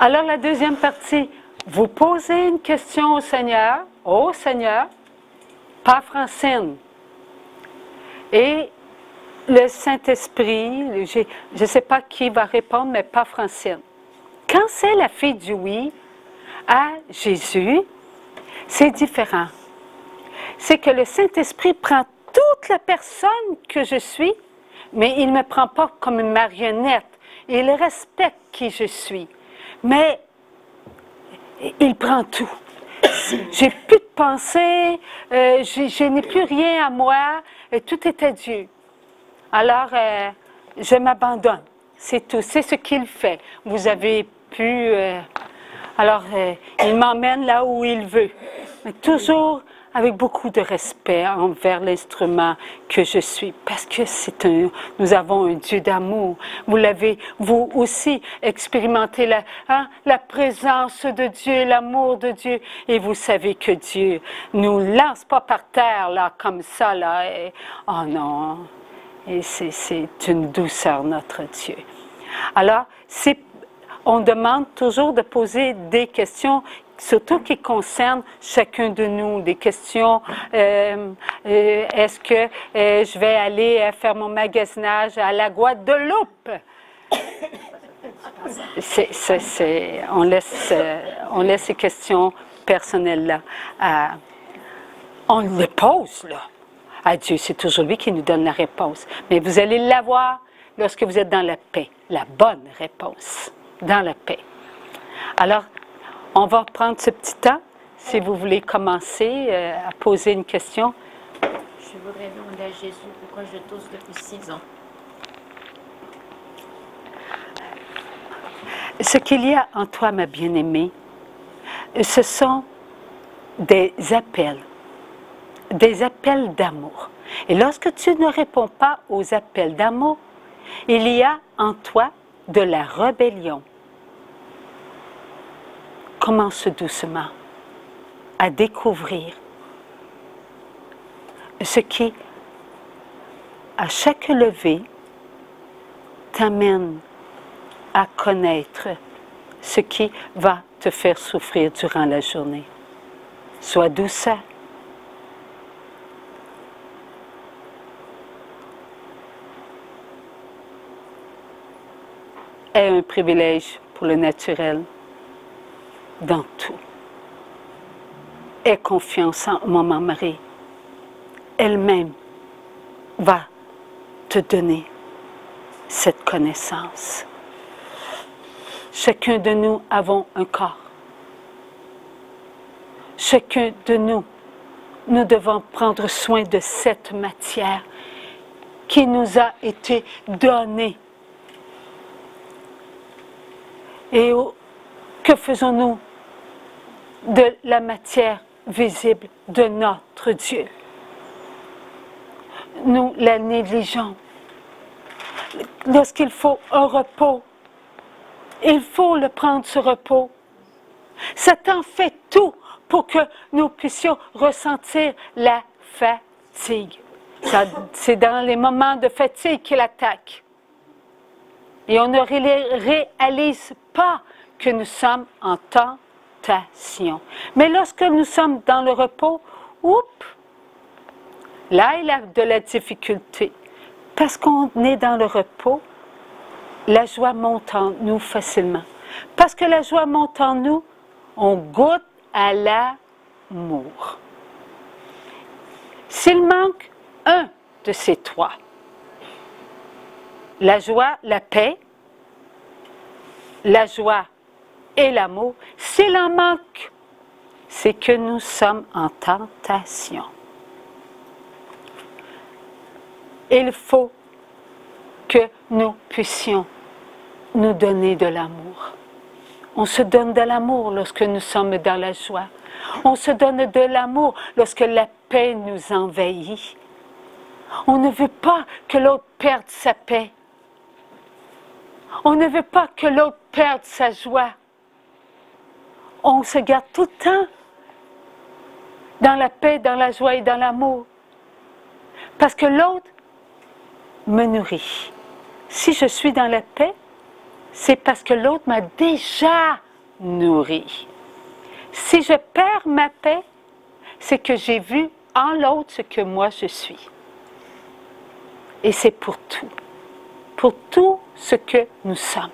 Alors la deuxième partie, vous posez une question au Seigneur, pas Francine. Et le Saint-Esprit, je ne sais pas qui va répondre, mais pas Francine. Quand c'est la fille du oui à Jésus, c'est différent. C'est que le Saint-Esprit prend toute la personne que je suis, mais il ne me prend pas comme une marionnette. Il respecte qui je suis. Mais il prend tout. J'ai plus de pensée, je n'ai plus rien à moi, tout est à Dieu. Alors, je m'abandonne. C'est tout. C'est ce qu'il fait. Vous avez pu... alors, il m'emmène là où il veut. Mais toujours avec beaucoup de respect envers l'instrument que je suis. Parce que nous avons un Dieu d'amour. Vous l'avez, vous aussi, expérimenté la présence de Dieu, l'amour de Dieu. Et vous savez que Dieu nous lance pas par terre, là, comme ça, là. Et, oh non! Et c'est une douceur, notre Dieu. Alors, on demande toujours de poser des questions, surtout qui concernent chacun de nous. Des questions, est-ce que je vais aller faire mon magasinage à la Guadeloupe? On laisse ces questions personnelles-là. On les pose, là. À Dieu, c'est toujours lui qui nous donne la réponse. Mais vous allez l'avoir lorsque vous êtes dans la paix, la bonne réponse, dans la paix. Alors, on va prendre ce petit temps, si vous voulez commencer à poser une question. Je voudrais demander à Jésus pourquoi je tousse depuis 6 ans. Ce qu'il y a en toi, ma bien-aimée, ce sont des appels d'amour. Et lorsque tu ne réponds pas aux appels d'amour, il y a en toi de la rébellion. Commence doucement à découvrir ce qui, à chaque levée, t'amène à connaître ce qui va te faire souffrir durant la journée. Sois douce. Est un privilège pour le naturel dans tout. Aie confiance en Maman Marie. Elle-même va te donner cette connaissance. Chacun de nous avons un corps. Chacun de nous, nous devons prendre soin de cette matière qui nous a été donnée. Et que faisons-nous de la matière visible de notre Dieu? Nous la négligeons. Lorsqu'il faut un repos, il faut le prendre, ce repos. Satan fait tout pour que nous puissions ressentir la fatigue. C'est dans les moments de fatigue qu'il attaque. Et on ne réalise pas que nous sommes en tentation. Mais lorsque nous sommes dans le repos, là il y a de la difficulté. Parce qu'on est dans le repos, la joie monte en nous facilement. Parce que la joie monte en nous, on goûte à l'amour. S'il manque un de ces trois, la joie, la paix, la joie et l'amour, s'il en manque, c'est que nous sommes en tentation. Il faut que nous puissions nous donner de l'amour. On se donne de l'amour lorsque nous sommes dans la joie. On se donne de l'amour lorsque la paix nous envahit. On ne veut pas que l'autre perde sa paix. On ne veut pas que l'autre perde sa joie. On se garde tout le temps dans la paix, dans la joie et dans l'amour. Parce que l'autre me nourrit. Si je suis dans la paix, c'est parce que l'autre m'a déjà nourri. Si je perds ma paix, c'est que j'ai vu en l'autre ce que moi je suis. Et c'est pour tout ce que nous sommes.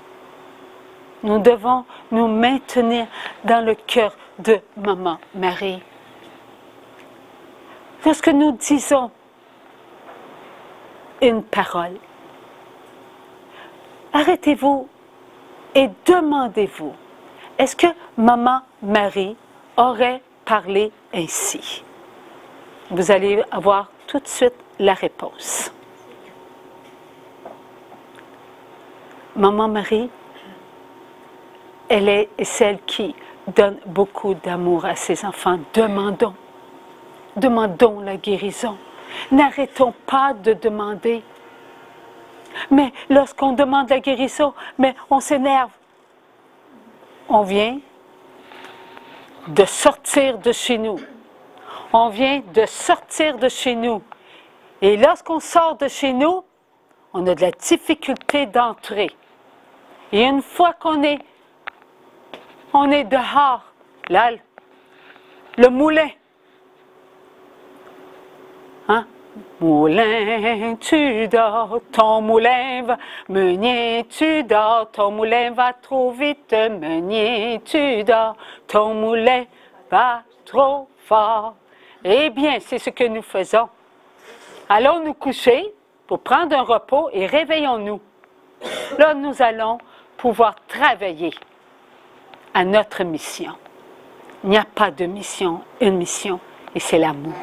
Nous devons nous maintenir dans le cœur de Maman Marie. Lorsque nous disons une parole, arrêtez-vous et demandez-vous, est-ce que Maman Marie aurait parlé ainsi? Vous allez avoir tout de suite la réponse. Maman Marie, elle est celle qui donne beaucoup d'amour à ses enfants. Demandons la guérison. N'arrêtons pas de demander. Mais lorsqu'on demande la guérison, mais on s'énerve. On vient de sortir de chez nous. On vient de sortir de chez nous. Et lorsqu'on sort de chez nous, on a de la difficulté d'entrer. Et une fois qu'on est dehors, là, le moulin. Hein? Moulin, tu dors, ton moulin va, meunier, tu dors, ton moulin va trop vite, meunier, tu dors, ton moulin va trop fort. Eh bien, c'est ce que nous faisons. Allons nous coucher pour prendre un repos et réveillons-nous. Là, nous allons pouvoir travailler à notre mission. Il n'y a pas de mission, une mission, et c'est l'amour.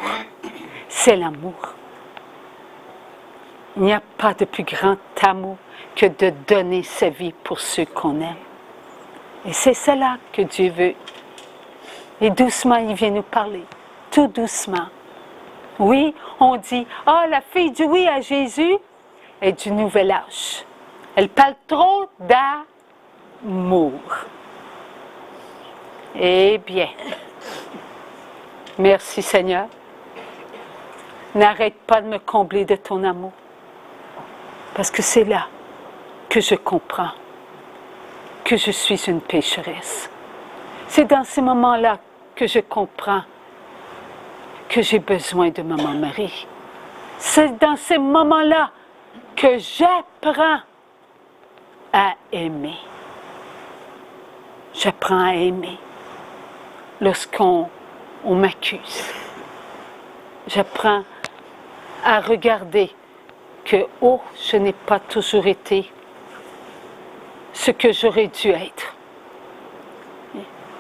C'est l'amour. Il n'y a pas de plus grand amour que de donner sa vie pour ceux qu'on aime. Et c'est cela que Dieu veut. Et doucement, il vient nous parler. Tout doucement. Oui, on dit, la fille dit oui à Jésus est du nouvel âge. Elle parle trop d'amour. Eh bien, merci Seigneur. N'arrête pas de me combler de ton amour. Parce que c'est là que je comprends que je suis une pécheresse. C'est dans ces moments-là que je comprends que j'ai besoin de Maman Marie. C'est dans ces moments-là que j'apprends à aimer. J'apprends à aimer lorsqu'on m'accuse. J'apprends à regarder que, je n'ai pas toujours été ce que j'aurais dû être.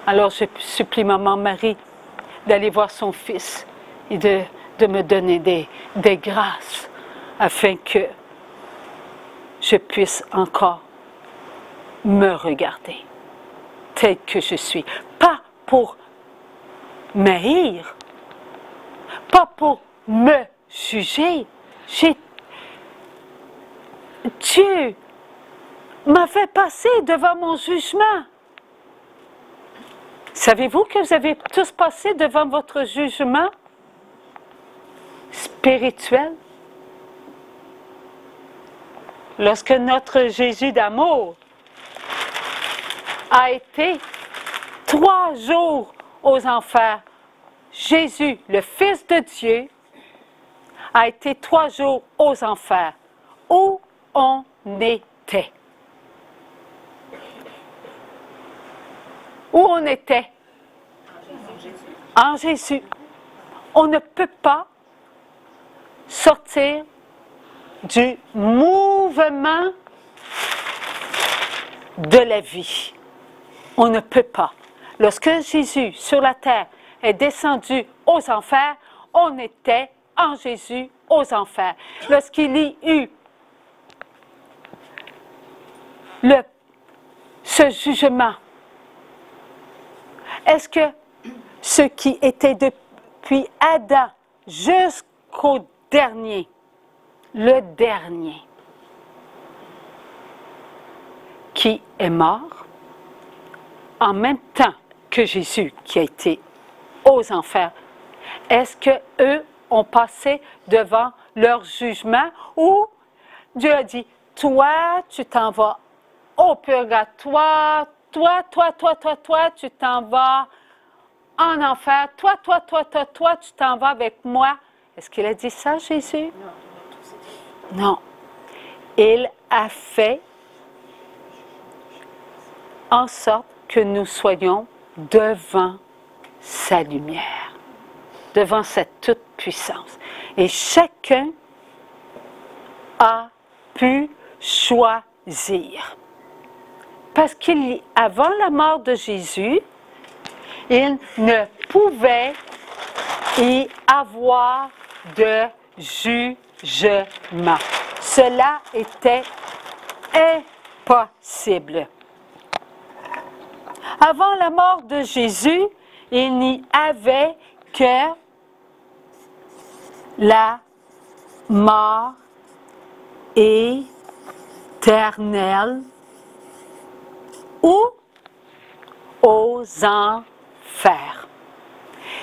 Alors je supplie Maman Marie d'aller voir son fils et de me donner des grâces afin que je puisse encore me regarder tel que je suis. Pas pour m'haïr, pas pour me juger. Dieu m'a fait passer devant mon jugement. Savez-vous que vous avez tous passé devant votre jugement spirituel? Lorsque notre Jésus d'amour a été 3 jours aux enfers, Jésus, le Fils de Dieu, a été 3 jours aux enfers. Où on était? Où on était? En Jésus. On ne peut pas sortir du mouvement de la vie. On ne peut pas. Lorsque Jésus, sur la terre, est descendu aux enfers, on était en Jésus aux enfers. Lorsqu'il y eut ce jugement, est-ce que ceux qui étaient depuis Adam jusqu'au dernier, le dernier, qui est mort, en même temps que Jésus qui a été aux enfers, est-ce qu'eux ont passé devant leur jugement ou Dieu a dit, toi, tu t'en vas au purgatoire, toi, tu t'en vas en enfer. Toi, tu t'en vas avec moi. Est-ce qu'il a dit ça, Jésus? Non. Il a fait en sorte que nous soyons devant sa lumière, devant cette toute-puissance. Et chacun a pu choisir. Parce qu'avant la mort de Jésus, il ne pouvait y avoir de jugement. Cela était impossible. Avant la mort de Jésus, il n'y avait que la mort éternelle ou aux enfers.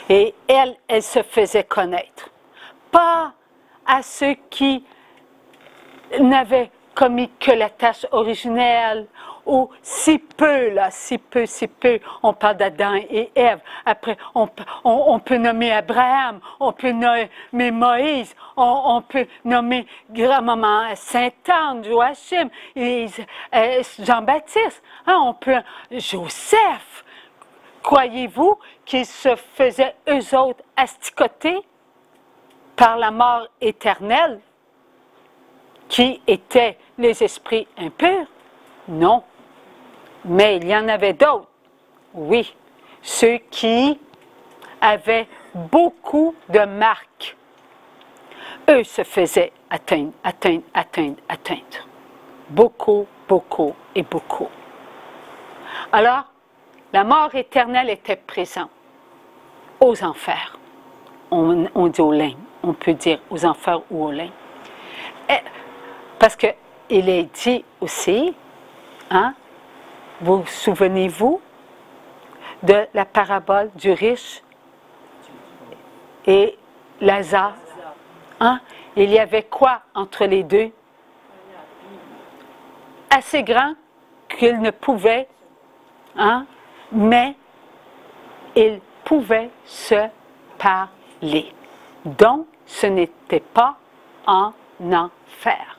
Et elle se faisait connaître. Pas à ceux qui n'avaient commis que la tâche originelle, ou si peu, on parle d'Adam et Ève. Après, on peut nommer Abraham, on peut nommer Moïse, on peut nommer grand-maman Sainte-Anne, Joachim, Jean-Baptiste, on peut Joseph. Croyez-vous qu'ils se faisaient eux autres asticoter par la mort éternelle qui étaient les esprits impurs? Non. Mais il y en avait d'autres. Oui. Ceux qui avaient beaucoup de marques. Eux se faisaient atteindre. Beaucoup et beaucoup. Alors, la mort éternelle était présente aux enfers. On dit aux limbes. On peut dire aux enfers ou aux limbes. Parce qu'il est dit aussi, vous souvenez-vous de la parabole du riche et Lazare? Il y avait quoi entre les deux? Assez grand qu'il ne pouvait, mais ils pouvaient se parler. Donc, ce n'était pas en enfer.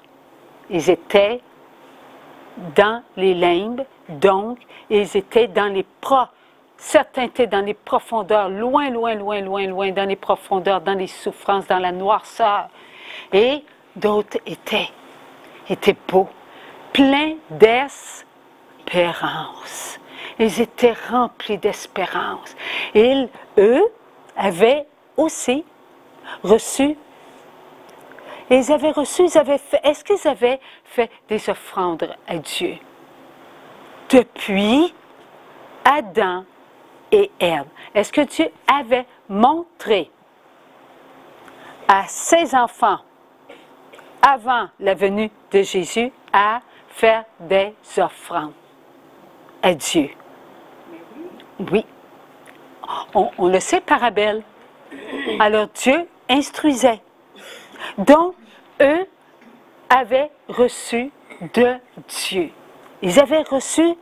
Ils étaient dans les limbes, donc ils étaient dans les certains étaient dans les profondeurs, loin, dans les profondeurs, dans les souffrances, dans la noirceur. Et d'autres étaient beaux, pleins d'espérance. Ils étaient remplis d'espérance. Et eux avaient aussi reçu. Est-ce qu'ils avaient fait des offrandes à Dieu? Depuis Adam et Ève, est-ce que Dieu avait montré à ses enfants, avant la venue de Jésus, à faire des offrandes à Dieu? Oui. On le sait par Abel. Alors Dieu instruisait. Donc, eux avaient reçu de Dieu. Ils avaient reçu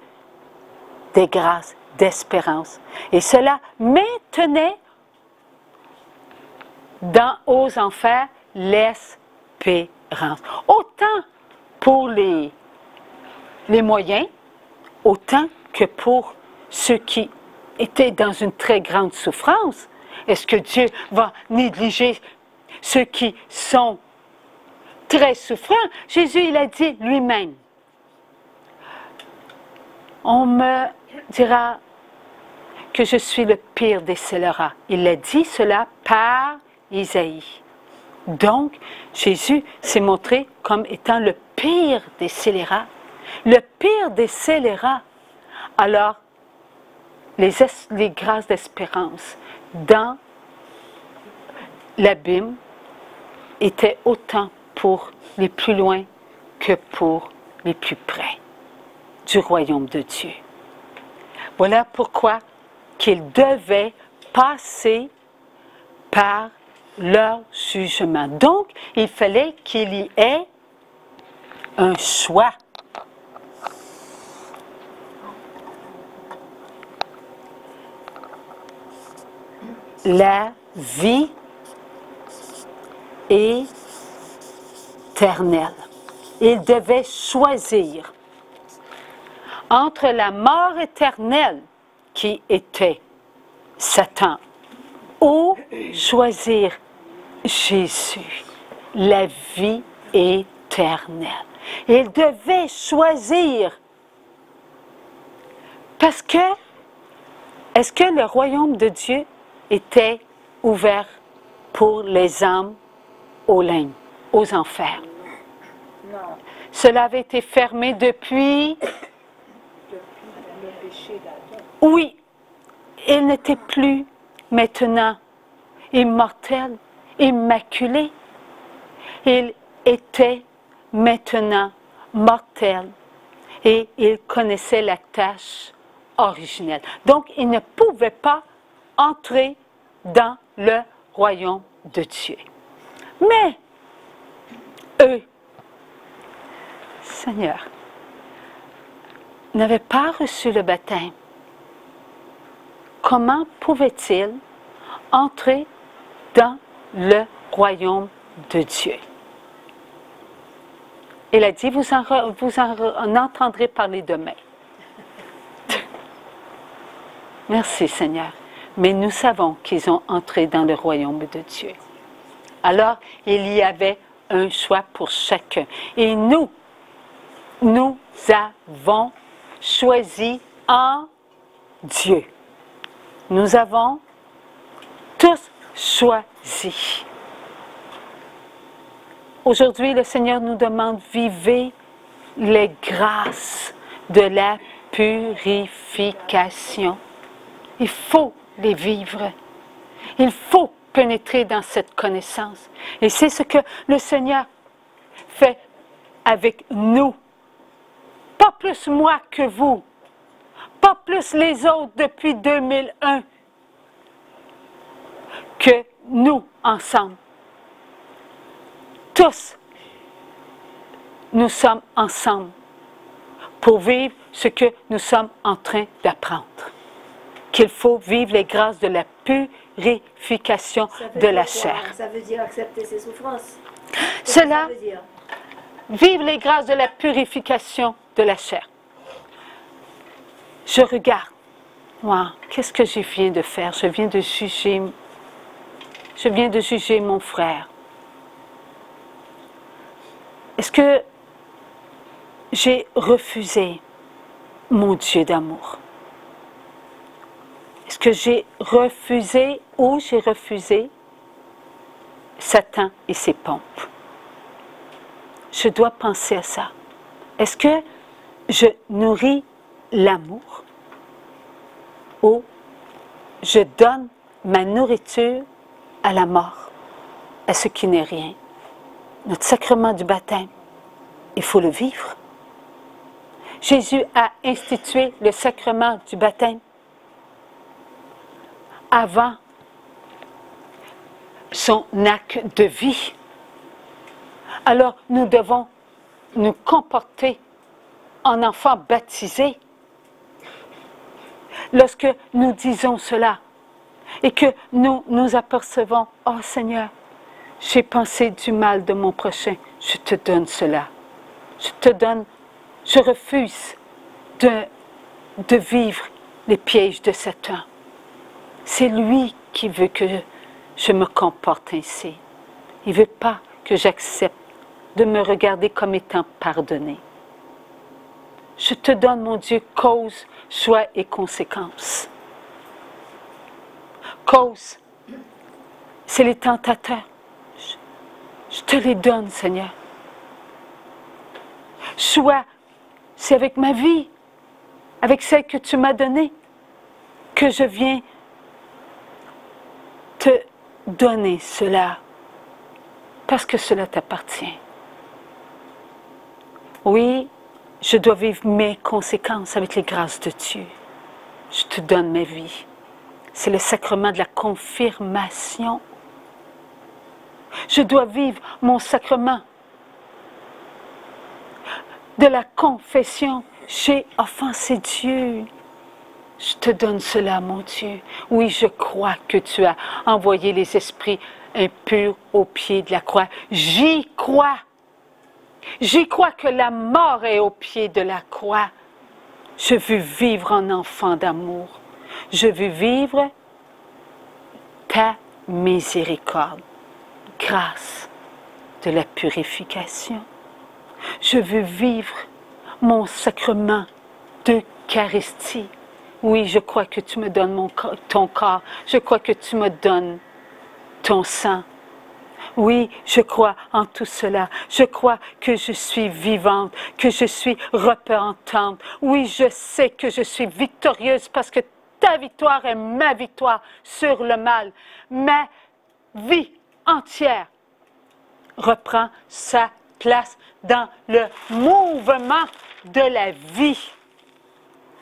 des grâces d'espérance. Et cela maintenait aux enfers l'espérance. Autant pour les moyens, autant que pour ceux qui étaient dans une très grande souffrance. Est-ce que Dieu va négliger ceux qui sont très souffrants? Jésus, il a dit lui-même, on me dira que je suis le pire des scélérats. Il a dit cela par Isaïe. Donc, Jésus s'est montré comme étant le pire des scélérats. Le pire des scélérats. Alors, les grâces d'espérance dans l'abîme étaient autant pour les plus loin que pour les plus près du royaume de Dieu. Voilà pourquoi qu'ils devaient passer par leur jugement. Donc, il fallait qu'il y ait un choix. la vie éternelle. Il devait choisir entre la mort éternelle qui était Satan ou choisir Jésus, la vie éternelle. Il devait choisir parce que est-ce que le royaume de Dieu était ouvert pour les âmes aux lignes, aux enfers? Non. Cela avait été fermé depuis... Oui, il n'était plus maintenant immortel, immaculé. Il était maintenant mortel et il connaissait la tâche originelle. Donc, il ne pouvait pas entrer dans le royaume de Dieu. Mais, eux, Seigneur, n'avaient pas reçu le baptême. Comment pouvaient-ils entrer dans le royaume de Dieu? Il a dit, vous en entendrez parler demain. Merci Seigneur. Mais nous savons qu'ils ont entré dans le royaume de Dieu. Alors, il y avait un choix pour chacun. Et nous avons choisi en Dieu. Nous avons tous choisi. Aujourd'hui, le Seigneur nous demande, vivez les grâces de la purification. Il faut les vivre. Il faut pénétrer dans cette connaissance. Et c'est ce que le Seigneur fait avec nous. Pas plus moi que vous. Pas plus les autres depuis 2001 que nous ensemble. Tous, nous sommes ensemble pour vivre ce que nous sommes en train d'apprendre. Qu'il faut vivre les grâces de la purification de la chair. Ça veut dire accepter ses souffrances. Cela, ça veut dire? vivre les grâces de la purification de la chair. Je regarde, moi, qu'est-ce que je viens de faire? Je viens de juger mon frère. Est-ce que j'ai refusé mon Dieu d'amour? Est-ce que j'ai refusé ou j'ai refusé Satan et ses pompes? Je dois penser à ça. Est-ce que je nourris l'amour ou je donne ma nourriture à la mort, à ce qui n'est rien? Notre sacrement du baptême, il faut le vivre. Jésus a institué le sacrement du baptême avant son acte de vie. Alors, nous devons nous comporter en enfants baptisés. Lorsque nous disons cela et que nous nous apercevons, « Oh Seigneur, j'ai pensé du mal de mon prochain, je te donne cela. Je refuse de vivre les pièges de Satan. C'est lui qui veut que je me comporte ainsi. Il ne veut pas que j'accepte de me regarder comme étant pardonné. Je te donne, mon Dieu, cause, choix et conséquences. Cause, c'est les tentateurs. Je te les donne, Seigneur. Choix, c'est avec ma vie, avec celle que tu m'as donnée, que je viens te donner cela, parce que cela t'appartient. Oui, je dois vivre mes conséquences avec les grâces de Dieu. Je te donne ma vie. C'est le sacrement de la confirmation. Je dois vivre mon sacrement de la confession. J'ai offensé Dieu. Je te donne cela, mon Dieu. Oui, je crois que tu as envoyé les esprits impurs au pied de la croix. J'y crois. J'y crois que la mort est au pied de la croix. Je veux vivre en enfant d'amour. Je veux vivre ta miséricorde, grâce de la purification. Je veux vivre mon sacrement d'Eucharistie. Oui, je crois que tu me donnes ton corps. Je crois que tu me donnes ton sang. Oui, je crois en tout cela. Je crois que je suis vivante, que je suis repentante. Oui, je sais que je suis victorieuse parce que ta victoire est ma victoire sur le mal. Ma vie entière reprend sa place dans le mouvement de la vie.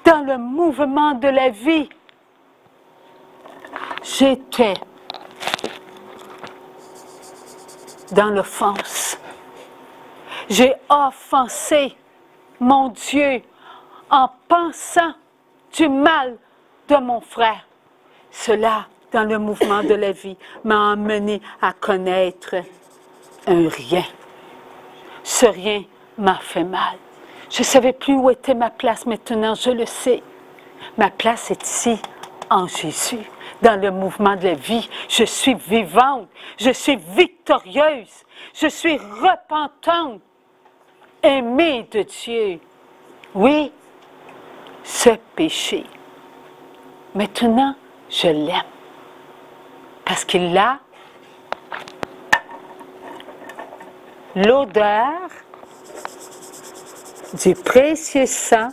Dans le mouvement de la vie. J'étais dans l'offense. J'ai offensé mon Dieu en pensant du mal de mon frère. Cela, dans le mouvement de la vie, m'a amené à connaître un rien. Ce rien m'a fait mal. Je ne savais plus où était ma place, maintenant je le sais. Ma place est ici, en Jésus. Dans le mouvement de la vie, je suis vivante, je suis victorieuse, je suis repentante, aimée de Dieu. Oui, ce péché. Maintenant, je l'aime. Parce qu'il a l'odeur du précieux sang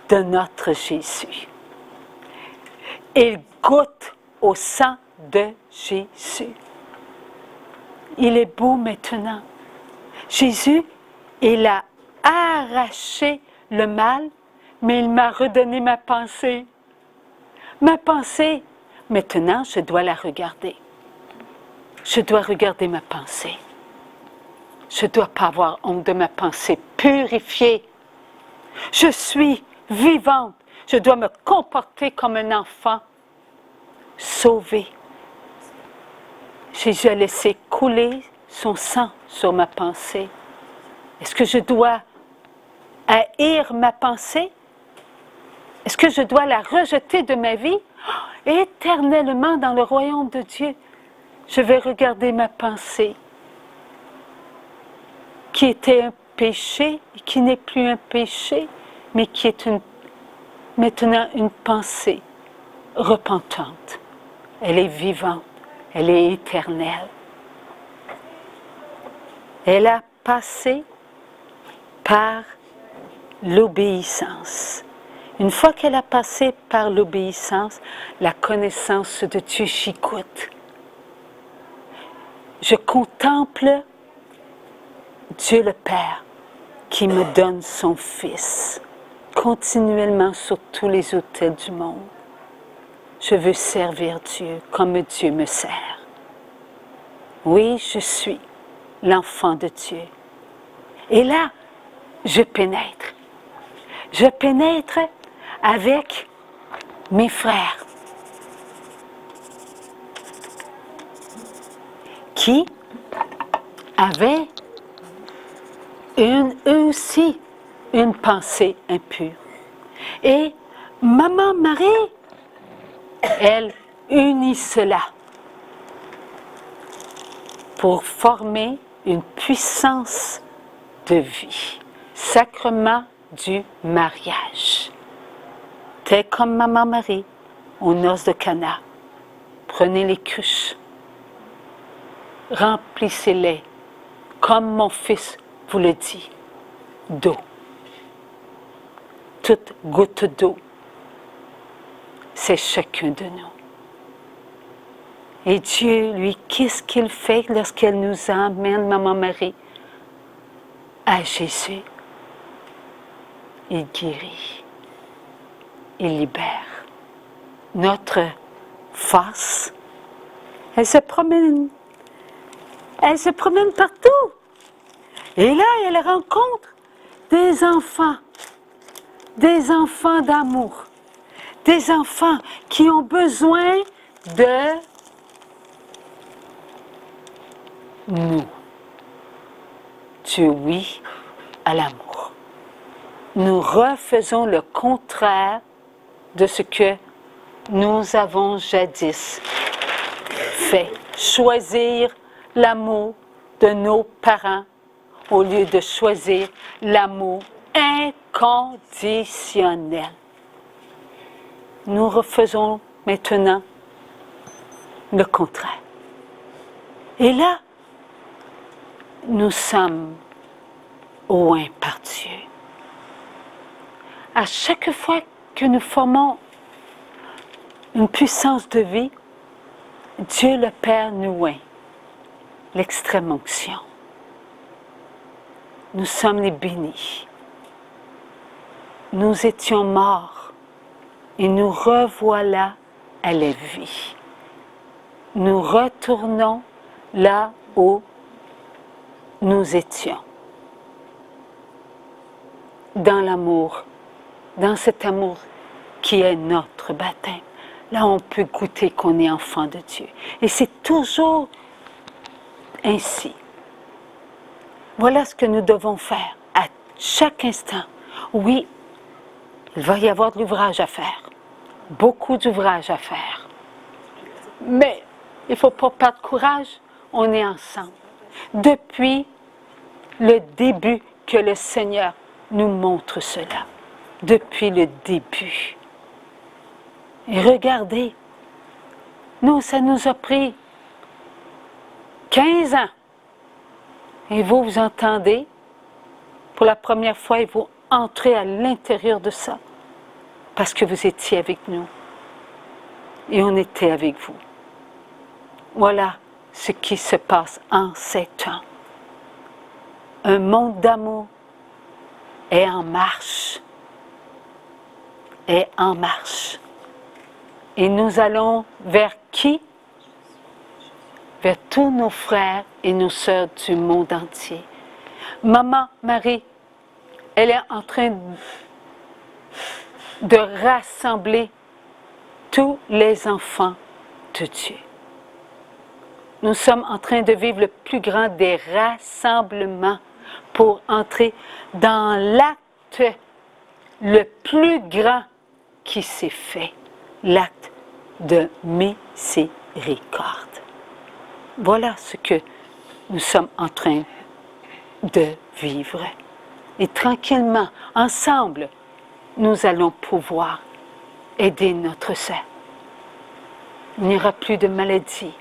de notre Jésus. Il goûte au sang de Jésus. Il est beau maintenant. Jésus, il a arraché le mal, mais il m'a redonné ma pensée. Ma pensée, maintenant, je dois la regarder. Je dois regarder ma pensée. Je ne dois pas avoir honte de ma pensée purifiée. Je suis vivante. Je dois me comporter comme un enfant sauvé. Jésus a laissé couler son sang sur ma pensée. Est-ce que je dois haïr ma pensée? Est-ce que je dois la rejeter de ma vie? Oh, éternellement dans le royaume de Dieu, je vais regarder ma pensée qui était un péché et qui n'est plus un péché, mais qui est maintenant une pensée repentante. Elle est vivante, elle est éternelle. Elle a passé par l'obéissance. Une fois qu'elle a passé par l'obéissance, la connaissance de Dieu, j'y goûte. Je contemple Dieu le Père qui me donne son Fils continuellement sur tous les autels du monde. Je veux servir Dieu comme Dieu me sert. Oui, je suis l'enfant de Dieu. Et là, je pénètre. Je pénètre avec mes frères qui avaient eux aussi une pensée impure. Et Maman Marie, elle unit cela pour former une puissance de vie. Sacrement du mariage. Tel comme Maman Marie, aux noces de Cana. Prenez les cruches, remplissez-les, comme mon fils vous le dit, d'eau. Toute goutte d'eau, c'est chacun de nous. Et Dieu, lui, qu'est-ce qu'il fait lorsqu'elle nous emmène, Maman Marie, à Jésus? Il guérit, il libère. Notre face, elle se promène partout. Et là, elle rencontre des enfants d'amour, des enfants qui ont besoin de nous. Dieu, oui, à l'amour. Nous refaisons le contraire de ce que nous avons jadis fait. Choisir l'amour de nos parents au lieu de choisir l'amour inconditionnel. Nous refaisons maintenant le contraire. Et là, nous sommes oints par Dieu. À chaque fois que nous formons une puissance de vie, Dieu le Père nous oint, l'extrême onction. Nous sommes les bénis. Nous étions morts et nous revoilà à la vie. Nous retournons là où nous étions. Dans l'amour, dans cet amour qui est notre baptême. Là, on peut goûter qu'on est enfant de Dieu. Et c'est toujours ainsi. Voilà ce que nous devons faire à chaque instant. Oui, il va y avoir de l'ouvrage à faire. Beaucoup d'ouvrage à faire. Mais il ne faut pas perdre courage. On est ensemble. Depuis le début que le Seigneur nous montre cela. Depuis le début. Et regardez, nous, ça nous a pris 15 ans. Et vous, vous entendez, pour la première fois, et vous entrez à l'intérieur de ça, parce que vous étiez avec nous. Et on était avec vous. Voilà ce qui se passe en ces temps. Un monde d'amour est en marche. Est en marche. Et nous allons vers qui? Vers tous nos frères et nos sœurs du monde entier. Maman Marie, elle est en train de rassembler tous les enfants de Dieu. Nous sommes en train de vivre le plus grand des rassemblements pour entrer dans l'acte le plus grand qui s'est fait, l'acte de miséricorde. Voilà ce que nous sommes en train de vivre. Et tranquillement, ensemble, nous allons pouvoir aider notre sœur. Il n'y aura plus de maladie.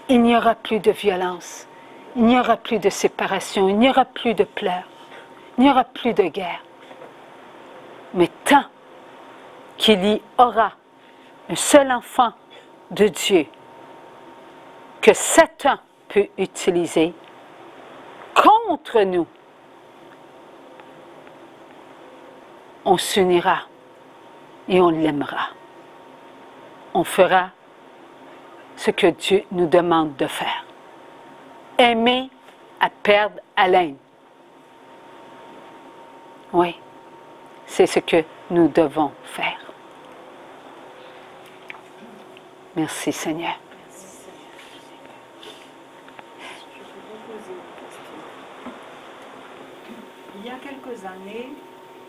Il n'y aura plus de violence. Il n'y aura plus de séparation. Il n'y aura plus de pleurs. Il n'y aura plus de guerre. Mais tant qu'il y aura un seul enfant de Dieu que Satan peut utiliser contre nous, on s'unira et on l'aimera. On fera ce que Dieu nous demande de faire. Aimer à perdre haleine. Oui, c'est ce que nous devons faire. Merci Seigneur. Il y a quelques années,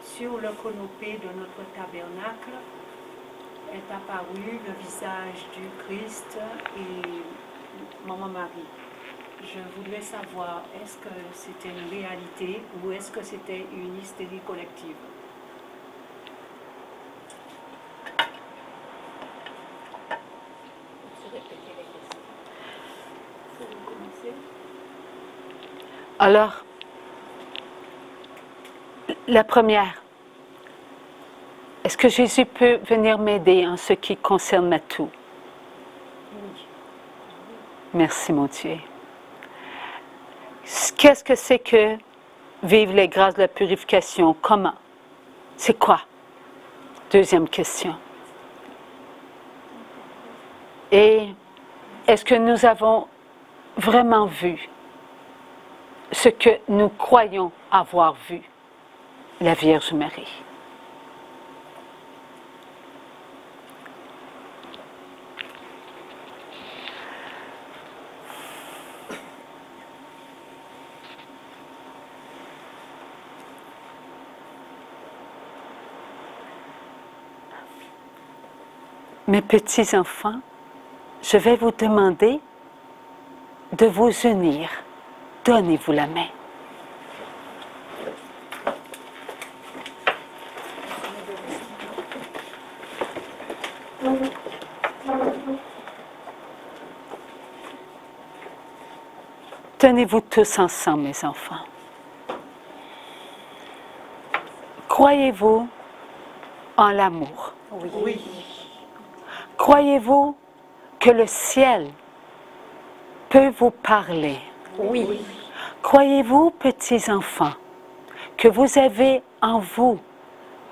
sur le canopé de notre tabernacle, est apparu le visage du Christ et Maman Marie. Je voudrais savoir, est-ce que c'était une réalité ou est-ce que c'était une hystérie collective? Alors, la première, est-ce que Jésus peut venir m'aider en ce qui concerne ma toux? Merci mon Dieu. Qu'est-ce que c'est que vivre les grâces de la purification? Comment? C'est quoi? Deuxième question. Et est-ce que nous avons vraiment vu ce que nous croyons avoir vu, la Vierge Marie? Mes petits enfants, je vais vous demander de vous unir. Donnez-vous la main. Tenez-vous tous ensemble, mes enfants. Croyez-vous en l'amour? Oui. Croyez-vous que le ciel peut vous parler? Oui. Croyez-vous, petits enfants, que vous avez en vous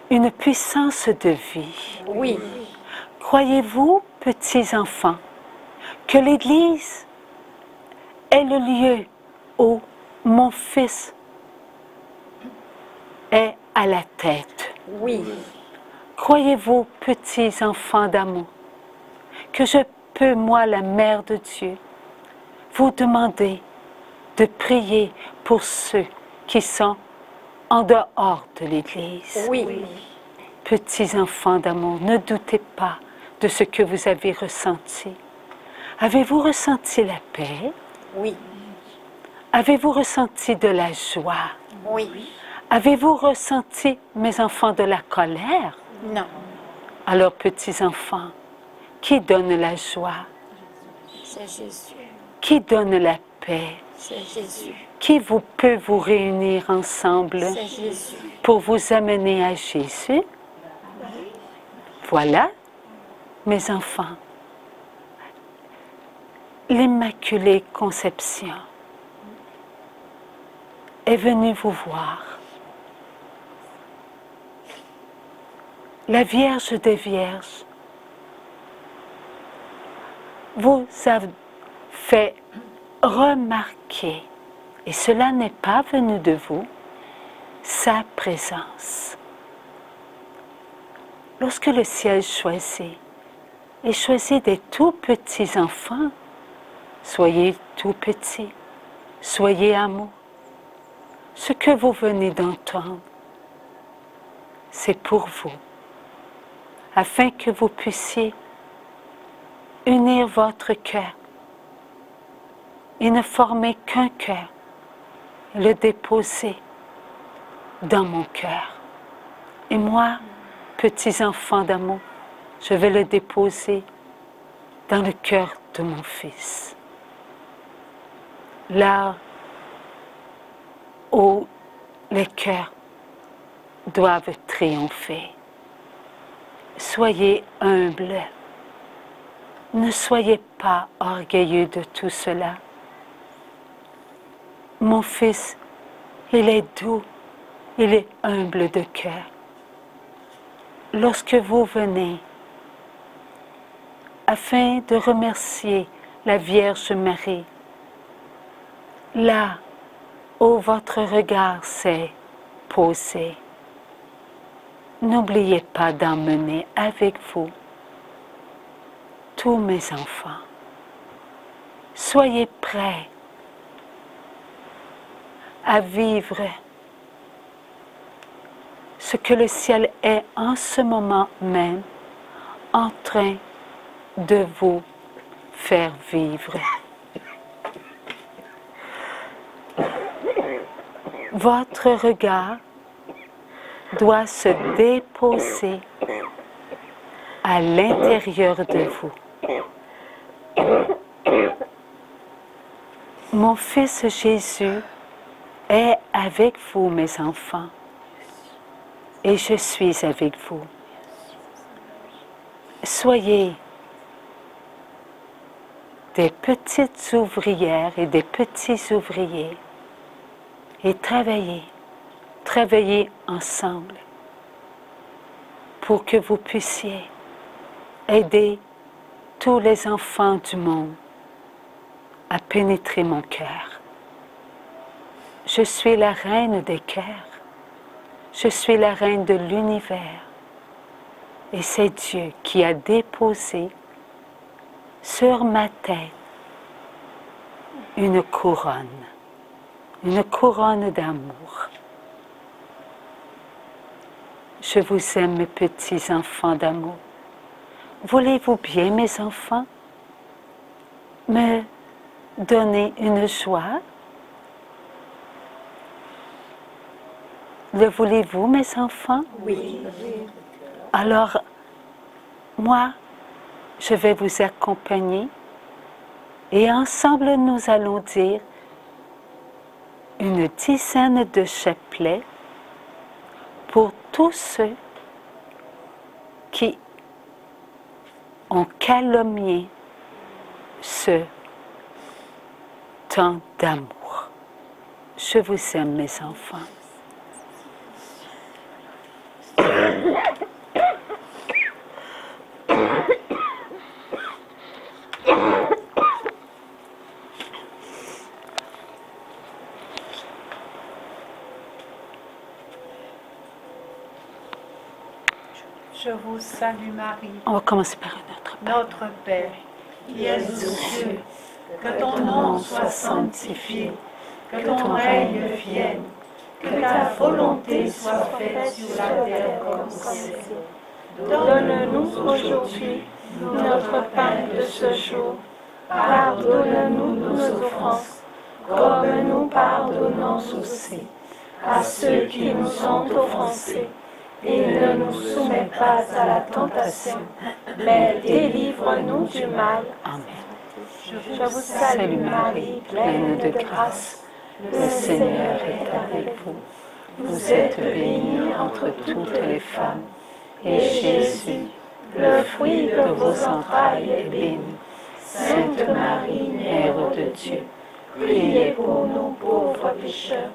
une puissance de vie? Oui. Croyez-vous, petits enfants, que l'Église est le lieu où mon fils est à la tête? Oui. Croyez-vous, petits enfants d'amour, que je peux, moi, la Mère de Dieu, vous demander de prier pour ceux qui sont en dehors de l'Église? Oui. Petits enfants d'amour, ne doutez pas de ce que vous avez ressenti. Avez-vous ressenti la paix? Oui. Avez-vous ressenti de la joie? Oui. Avez-vous ressenti, mes enfants, de la colère? Non. Alors, petits enfants, qui donne la joie? C'est Jésus. Qui donne la paix? C'est Jésus. Qui peut vous réunir ensemble C'est Jésus. pour vous amener à Jésus? Voilà, mes enfants, l'Immaculée Conception est venue vous voir. La Vierge des Vierges vous a fait remarquer, et cela n'est pas venu de vous, sa présence. Lorsque le ciel choisit, et choisit des tout petits enfants, soyez tout petits, soyez amour. Ce que vous venez d'entendre, c'est pour vous, afin que vous puissiez unir votre cœur et ne former qu'un cœur, le déposer dans mon cœur. Et moi, petits enfants d'amour, je vais le déposer dans le cœur de mon fils. Là où les cœurs doivent triompher. Soyez humbles. Ne soyez pas orgueilleux de tout cela. Mon fils, il est doux, il est humble de cœur. Lorsque vous venez, afin de remercier la Vierge Marie, là où votre regard s'est posé, n'oubliez pas d'emmener avec vous tous mes enfants. Soyez prêts à vivre ce que le ciel est en ce moment même en train de vous faire vivre. Votre regard doit se déposer à l'intérieur de vous. Mon fils Jésus est avec vous, mes enfants, et je suis avec vous. Soyez des petites ouvrières et des petits ouvriers et travaillez ensemble pour que vous puissiez aider tous les enfants du monde à pénétrer mon cœur. Je suis la reine des cœurs. Je suis la reine de l'univers. Et c'est Dieu qui a déposé sur ma tête une couronne d'amour. Je vous aime, mes petits enfants d'amour. voulez-vous bien, mes enfants, me donner une joie? Le voulez-vous, mes enfants? Oui. Alors, moi, je vais vous accompagner et ensemble nous allons dire une dizaine de chapelets pour tous ceux qui ont calomnié ce temps d'amour. Je vous aime, mes enfants. Je vous salue Marie, On va commencer par un autre. notre Père, qui es aux cieux, que ton nom soit sanctifié, que ton règne vienne, que ta volonté soit faite sur la terre comme au ciel. Donne-nous aujourd'hui notre pain de ce jour. Pardonne-nous nos offenses, comme nous pardonnons aussi à ceux qui nous ont offensés. Et ne nous soumets pas à la tentation, mais délivre-nous du mal. Amen. Je vous salue Marie, pleine de grâce. Le Seigneur est avec vous. Vous êtes bénie entre toutes les femmes. Et Jésus, le fruit de vos entrailles, est béni. Sainte Marie, Mère de Dieu, priez pour nous pauvres pécheurs,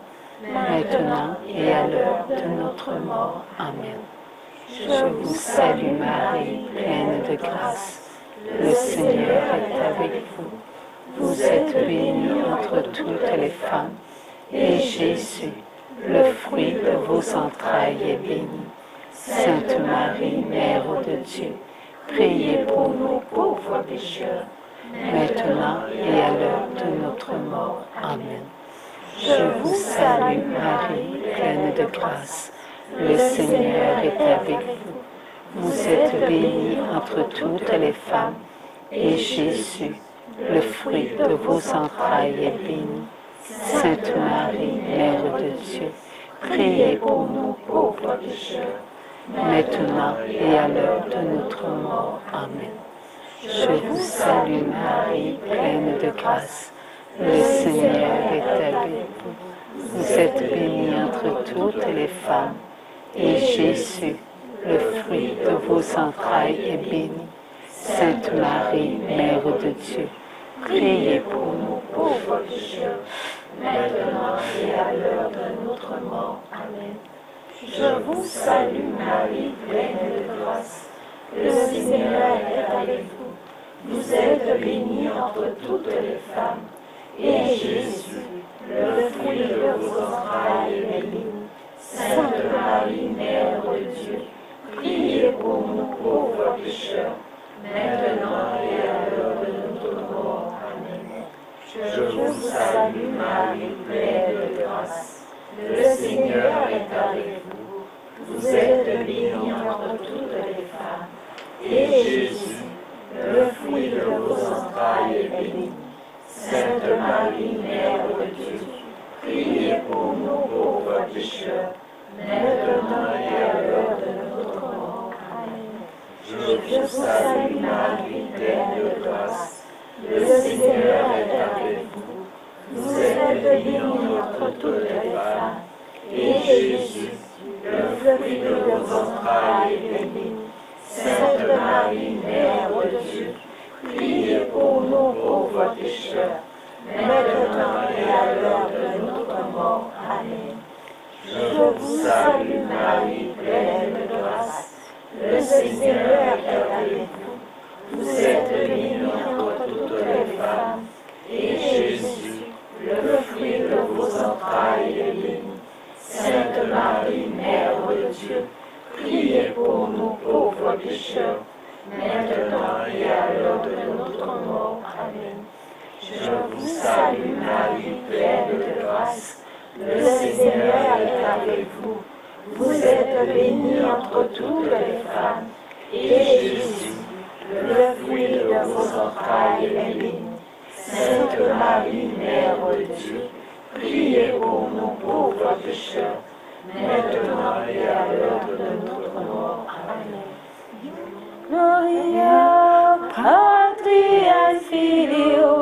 maintenant et à l'heure de notre mort. Amen. Je vous salue Marie, pleine de grâce. Le Seigneur est avec vous. Vous êtes bénie entre toutes les femmes. Et Jésus, le fruit de vos entrailles, est béni. Sainte Marie, Mère de Dieu, priez pour nous pauvres pécheurs, maintenant et à l'heure de notre mort. Amen. Je vous salue Marie, pleine de grâce. Le Seigneur est avec vous. Vous êtes bénie entre toutes les femmes. Et Jésus, le fruit de vos entrailles, est béni. Sainte Marie, Mère de Dieu, priez pour nous pauvres pécheurs, maintenant et à l'heure de notre mort. Amen. Je vous salue Marie, pleine de grâce. Le Seigneur est avec vous. Vous êtes bénie entre toutes les femmes. Et Jésus, le fruit de vos entrailles, est béni. Sainte Marie, Mère de Dieu, priez pour nous pauvres pécheurs, maintenant et à l'heure de notre mort. Amen. Je vous salue Marie, pleine de grâce. Le Seigneur est avec vous. Vous êtes bénie entre toutes les femmes. Et Jésus, le fruit de vos entrailles, est béni. Sainte Marie, Mère de Dieu, priez pour nous pauvres pécheurs, maintenant et à l'heure de notre mort. Amen. Je vous salue Marie, pleine de grâce. Le Seigneur est avec vous. Vous êtes bénie entre toutes les femmes. Et Jésus, le fruit de vos entrailles, est béni. Sainte Marie, Mère de Dieu, priez pour nous pauvres pécheurs, maintenant et à l'heure de notre mort. Amen. Je vous salue Marie, pleine de grâce. Le Seigneur est avec vous. Vous êtes bénie entre toutes les femmes. Et Jésus, le fruit de vos entrailles, est béni. Sainte Marie, Mère de Dieu, priez pour nous pauvres pécheurs, maintenant et à l'heure de notre mort. Amen. Je vous salue Marie, pleine de grâce. Le Seigneur est avec vous. Vous êtes bénie entre toutes les femmes. Et Jésus, le fruit de vos entrailles, est béni. Sainte Marie, Mère de Dieu, priez pour nous pauvres pécheurs, maintenant et à l'heure de notre mort. Amen. Je vous salue Marie, pleine de grâce. Le Seigneur est avec vous. Vous êtes bénie entre toutes les femmes. Et Jésus, le fruit de vos entrailles est béni. Sainte Marie, Mère de Dieu, priez pour nous pauvres pécheurs, maintenant et à l'heure de notre mort. Amen. Gloria Patri et Filio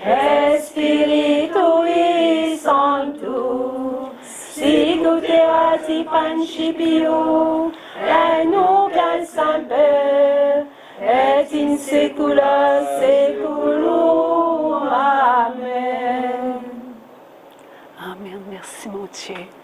et Spiritui Sancto, sicut erat in principio et nunc et semper et in saecula saeculorum. Amen. Amen. Merci, mon Dieu.